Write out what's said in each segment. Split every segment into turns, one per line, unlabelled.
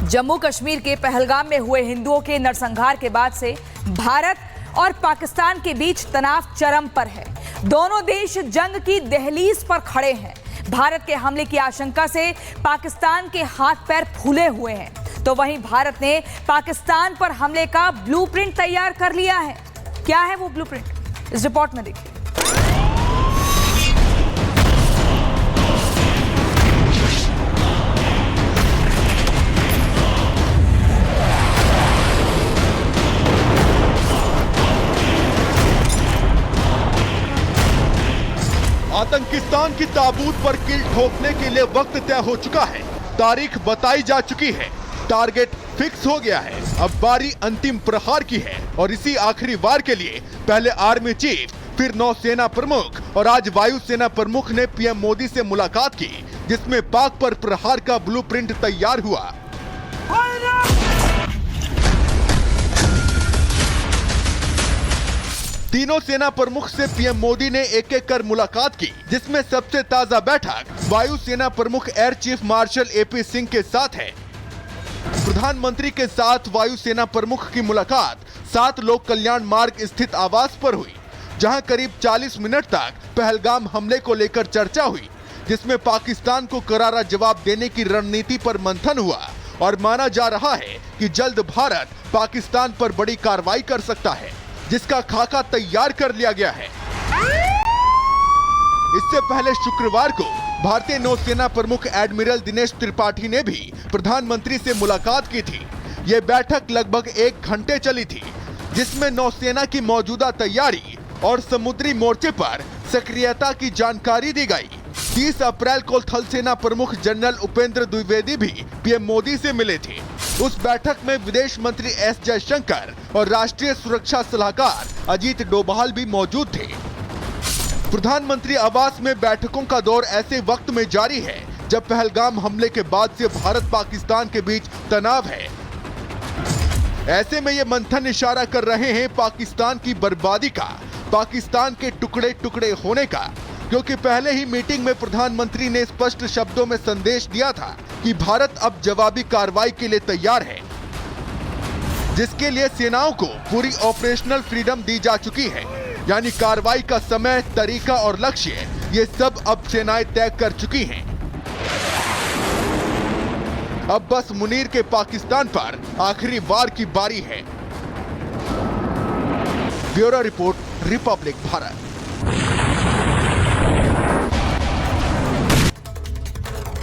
जम्मू कश्मीर के पहलगाम में हुए हिंदुओं के नरसंहार के बाद से भारत और पाकिस्तान के बीच तनाव चरम पर है। दोनों देश जंग की दहलीज पर खड़े हैं। भारत के हमले की आशंका से पाकिस्तान के हाथ पैर फूले हुए हैं, तो वहीं भारत ने पाकिस्तान पर हमले का ब्लूप्रिंट तैयार कर लिया है। क्या है वो ब्लूप्रिंट, इस रिपोर्ट में देखिए।
आतंकिस्तान की ताबूत पर कील ठोकने के लिए वक्त तय हो चुका है। तारीख बताई जा चुकी है, टारगेट फिक्स हो गया है। अब बारी अंतिम प्रहार की है और इसी आखिरी वार के लिए पहले आर्मी चीफ, फिर नौसेना प्रमुख और आज वायुसेना प्रमुख ने पीएम मोदी से मुलाकात की, जिसमें पाक पर प्रहार का ब्लूप्रिंट तैयार हुआ। तीनों सेना प्रमुख से पीएम मोदी ने एक एक कर मुलाकात की, जिसमें सबसे ताजा बैठक वायुसेना प्रमुख air chief marshal AP Singh के साथ है। प्रधानमंत्री के साथ वायुसेना प्रमुख की मुलाकात 7 लोक कल्याण मार्ग स्थित आवास पर हुई, जहां करीब 40 मिनट तक पहलगाम हमले को लेकर चर्चा हुई, जिसमें पाकिस्तान को करारा जवाब देने की रणनीति पर मंथन हुआ और माना जा रहा है कि जल्द भारत पाकिस्तान पर बड़ी कार्रवाई कर सकता है, जिसका खाका तैयार कर लिया गया है। इससे पहले शुक्रवार को भारतीय नौसेना प्रमुख एडमिरल दिनेश त्रिपाठी ने भी प्रधानमंत्री से मुलाकात की थी। ये बैठक लगभग 1 घंटे चली थी, जिसमें नौसेना की मौजूदा तैयारी और समुद्री मोर्चे पर सक्रियता की जानकारी दी गई। 30 अप्रैल को थल सेना प्रमुख जनरल उपेंद्र द्विवेदी भी पीएम मोदी से मिले थे। उस बैठक में विदेश मंत्री एस जयशंकर और राष्ट्रीय सुरक्षा सलाहकार अजीत डोभाल भी मौजूद थे। प्रधानमंत्री आवास में बैठकों का दौर ऐसे वक्त में जारी है जब पहलगाम हमले के बाद से भारत पाकिस्तान के बीच तनाव है। ऐसे में ये मंथन इशारा कर रहे हैं पाकिस्तान की बर्बादी का, पाकिस्तान के टुकड़े टुकड़े होने का, क्योंकि पहले ही मीटिंग में प्रधानमंत्री ने स्पष्ट शब्दों में संदेश दिया था कि भारत अब जवाबी कार्रवाई के लिए तैयार है, जिसके लिए सेनाओं को पूरी ऑपरेशनल फ्रीडम दी जा चुकी है। यानी कार्रवाई का समय, तरीका और लक्ष्य ये सब अब सेनाएं तय कर चुकी हैं। अब बस मुनीर के पाकिस्तान पर आखिरी वार की बारी है। Bureau report, Republic Bharat.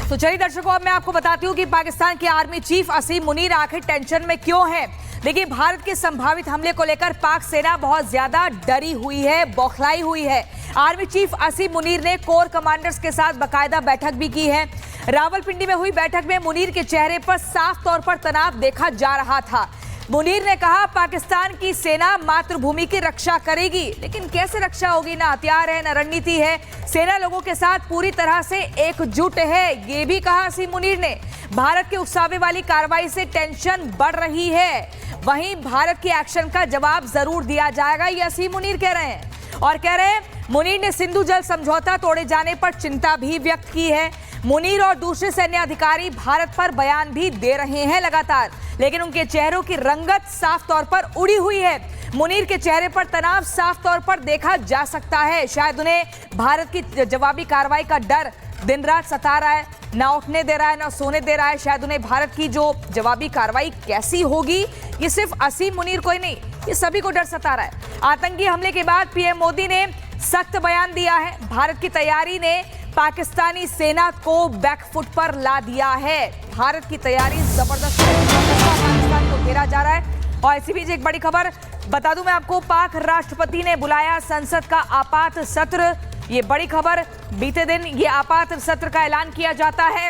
तो चलिए दर्शकों, अब मैं आपको बताती हूँ कि पाकिस्तान के आर्मी चीफ असीम मुनीर आखिर टेंशन में क्यों है। देखिए, भारत के संभावित हमले को लेकर पाक सेना बहुत ज्यादा डरी हुई है, बौखलाई हुई है। आर्मी चीफ असीम मुनीर ने कोर कमांडर्स के साथ बाकायदा बैठक भी की है। रावलपिंडी में हुई बैठक में मुनीर के चेहरे पर साफ तौर पर तनाव देखा जा रहा था। मुनीर ने कहा, पाकिस्तान की सेना मातृभूमि की रक्षा करेगी, लेकिन कैसे रक्षा होगी? ना हथियार है, ना रणनीति है। सेना लोगों के साथ पूरी तरह से एकजुट है, ये भी कहा असीम मुनीर ने। भारत के उकसावे वाली कार्रवाई से टेंशन बढ़ रही है, वहीं भारत के एक्शन का जवाब जरूर दिया जाएगा, ये असीम मुनीर कह रहे हैं। और कह रहे हैं, मुनीर ने सिंधु जल समझौता तोड़े जाने पर चिंता भी व्यक्त की है। मुनीर और दूसरे सैन्य अधिकारी भारत पर बयान भी दे रहे हैं लगातार, लेकिन उनके चेहरों की रंगत साफ तौर पर उड़ी हुई है। मुनीर के चेहरे पर तनाव साफ तौर पर देखा जा सकता है। शायद उन्हें भारत की जवाबी कार्रवाई का डर दिन रात सता रहा है, ना उठने दे रहा है, ना सोने दे रहा है। शायद उन्हें भारत की जो जवाबी कार्रवाई कैसी होगी, ये सिर्फ असीम मुनीर को ही नहीं, ये सभी को डर सता रहा है। आतंकी हमले के बाद पीएम मोदी ने सख्त बयान दिया है। भारत की तैयारी ने पाकिस्तानी सेना को बैकफुट पर ला दिया है। भारत की तैयारी जबरदस्त है, पाकिस्तान को घेरा जा रहा है। और इसी बीच एक बड़ी खबर बता दूं मैं आपको, पाक राष्ट्रपति ने बुलाया संसद का आपात सत्र। ये बड़ी खबर, बीते दिन ये आपात सत्र का ऐलान किया जाता है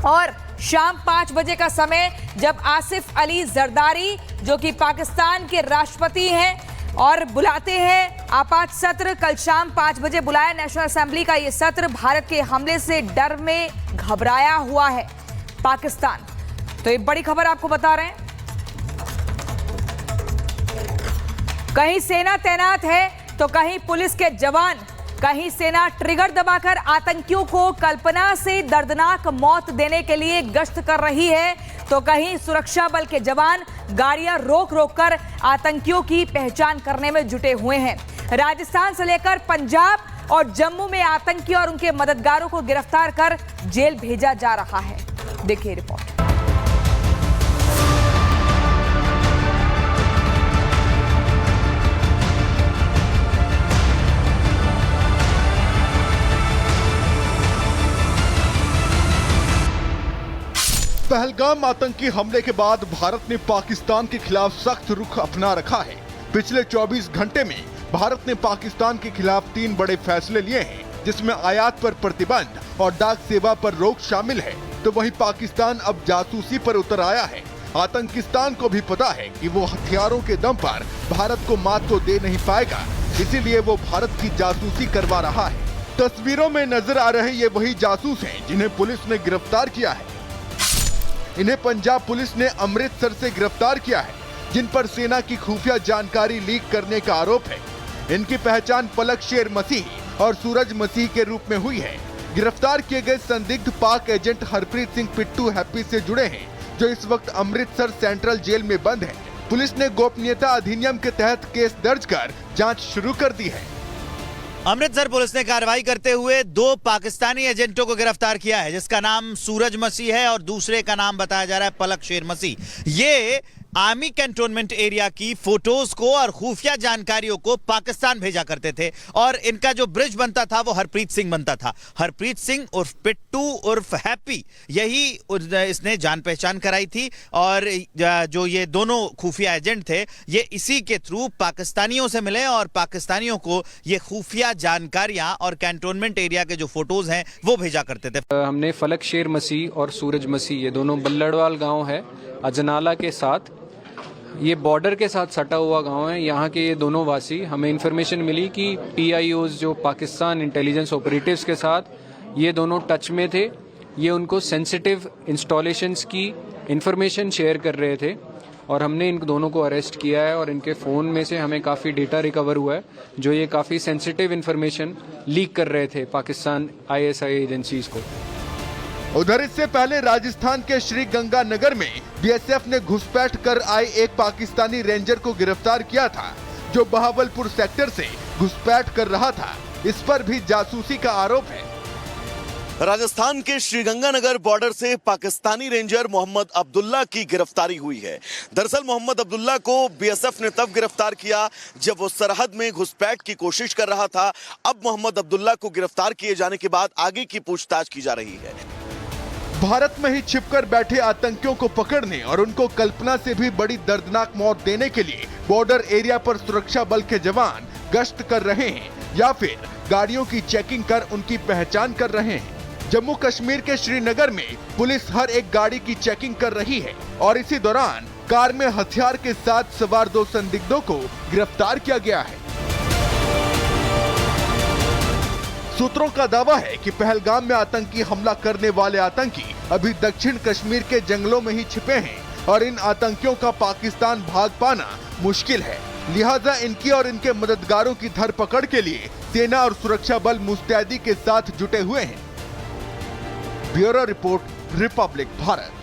और शाम 5 बजे का समय, जब आसिफ अली जरदारी जो कि पाकिस्तान के राष्ट्रपति हैं और बुलाते हैं आपात सत्र। कल शाम 5 बजे बुलाया नेशनल असेंबली का ये सत्र। भारत के हमले से डर में घबराया हुआ है पाकिस्तान। तो एक बड़ी खबर आपको बता रहे हैं, कहीं सेना तैनात है तो कहीं पुलिस के जवान, कहीं सेना ट्रिगर दबाकर आतंकियों को कल्पना से दर्दनाक मौत देने के लिए गश्त कर रही है। तो कहीं सुरक्षा बल के जवान गाड़ियां रोक रोक कर आतंकियों की पहचान करने में जुटे हुए हैं। राजस्थान से लेकर पंजाब और जम्मू में आतंकी और उनके मददगारों को गिरफ्तार कर जेल भेजा जा रहा है। देखिए रिपोर्ट।
पहलगाम आतंकी हमले के बाद भारत ने पाकिस्तान के खिलाफ सख्त रुख अपना रखा है। पिछले 24 घंटे में भारत ने पाकिस्तान के खिलाफ 3 बड़े फैसले लिए हैं, जिसमें आयात पर प्रतिबंध और डाक सेवा पर रोक शामिल है। तो वहीं पाकिस्तान अब जासूसी पर उतर आया है। आतंकिस्तान को भी पता है कि वो हथियारों के दम पर भारत को मात तो दे नहीं पाएगा, इसीलिए वो भारत की जासूसी करवा रहा है। तस्वीरों में नजर आ रहे ये वही जासूस हैं जिन्हें पुलिस ने गिरफ्तार किया है। इन्हें पंजाब पुलिस ने अमृतसर से गिरफ्तार किया है, जिन पर सेना की खुफिया जानकारी लीक करने का आरोप है। इनकी पहचान पलक शेर मसीह और सूरज मसीह के रूप में हुई है। गिरफ्तार किए गए संदिग्ध पाक एजेंट हरप्रीत सिंह पिट्टू हैप्पी से जुड़े हैं, जो इस वक्त अमृतसर सेंट्रल जेल में बंद है। पुलिस ने गोपनीयता अधिनियम के तहत केस दर्ज कर जांच शुरू कर दी है।
अमृतसर पुलिस ने कार्रवाई करते हुए 2 पाकिस्तानी एजेंटों को गिरफ्तार किया है, जिसका नाम सूरज मसीह है और दूसरे का नाम बताया जा रहा है पलक शेर मसीह। ये आर्मी कैंटोनमेंट एरिया की फोटोज को और खुफिया जानकारियों को पाकिस्तान भेजा करते थे और इनका जो ब्रिज बनता था वो हरप्रीत सिंह बनता था। हरप्रीत सिंह उर्फ पिट्टू उर्फ हैप्पी, यही इसने जान पहचान कराई थी और जो ये दोनों खुफिया एजेंट थे ये इसी के थ्रू पाकिस्तानियों से मिले और पाकिस्तानियों को ये खुफिया जानकारियां और कैंटोनमेंट एरिया के जो फोटोज हैं वो भेजा करते थे।
हमने फलक शेर मसीह और सूरज मसीह, ये दोनों बल्लड़वाल गांव है अजनाला के साथ, ये बॉर्डर के साथ सटा हुआ गांव है। यहाँ के ये दोनों वासी, हमें इन्फॉर्मेशन मिली कि PIOs जो पाकिस्तान इंटेलिजेंस ऑपरेटिव्स के साथ ये दोनों टच में थे। ये उनको सेंसिटिव इंस्टॉलेशंस की इन्फॉर्मेशन शेयर कर रहे थे और हमने इन दोनों को अरेस्ट किया है और इनके फ़ोन में से हमें काफ़ी डेटा रिकवर हुआ है, जो ये काफ़ी सेंसिटिव इन्फॉर्मेशन लीक कर रहे थे पाकिस्तान ISI एजेंसीज को।
उधर इससे पहले राजस्थान के श्री गंगानगर में BSF ने घुसपैठ कर आए एक पाकिस्तानी रेंजर को गिरफ्तार किया था, जो बहावलपुर सेक्टर से घुसपैठ कर रहा था। इस पर भी जासूसी का आरोप है।
राजस्थान के श्रीगंगानगर बॉर्डर से पाकिस्तानी रेंजर मोहम्मद अब्दुल्ला की गिरफ्तारी हुई है। दरअसल मोहम्मद अब्दुल्ला को BSF ने तब गिरफ्तार किया जब वो सरहद में घुसपैठ की कोशिश कर रहा था। अब मोहम्मद अब्दुल्ला को गिरफ्तार किए जाने के बाद आगे की पूछताछ की जा रही है।
भारत में ही छिपकर बैठे आतंकियों को पकड़ने और उनको कल्पना से भी बड़ी दर्दनाक मौत देने के लिए बॉर्डर एरिया पर सुरक्षा बल के जवान गश्त कर रहे हैं या फिर गाड़ियों की चेकिंग कर उनकी पहचान कर रहे हैं। जम्मू कश्मीर के श्रीनगर में पुलिस हर एक गाड़ी की चेकिंग कर रही है और इसी दौरान कार में हथियार के साथ सवार 2 संदिग्धों को गिरफ्तार किया गया है। सूत्रों का दावा है कि पहलगाम में आतंकी हमला करने वाले आतंकी अभी दक्षिण कश्मीर के जंगलों में ही छिपे हैं और इन आतंकियों का पाकिस्तान भाग पाना मुश्किल है। लिहाजा इनकी और इनके मददगारों की धरपकड़ के लिए सेना और सुरक्षा बल मुस्तैदी के साथ जुटे हुए हैं। Bureau report, Republic Bharat.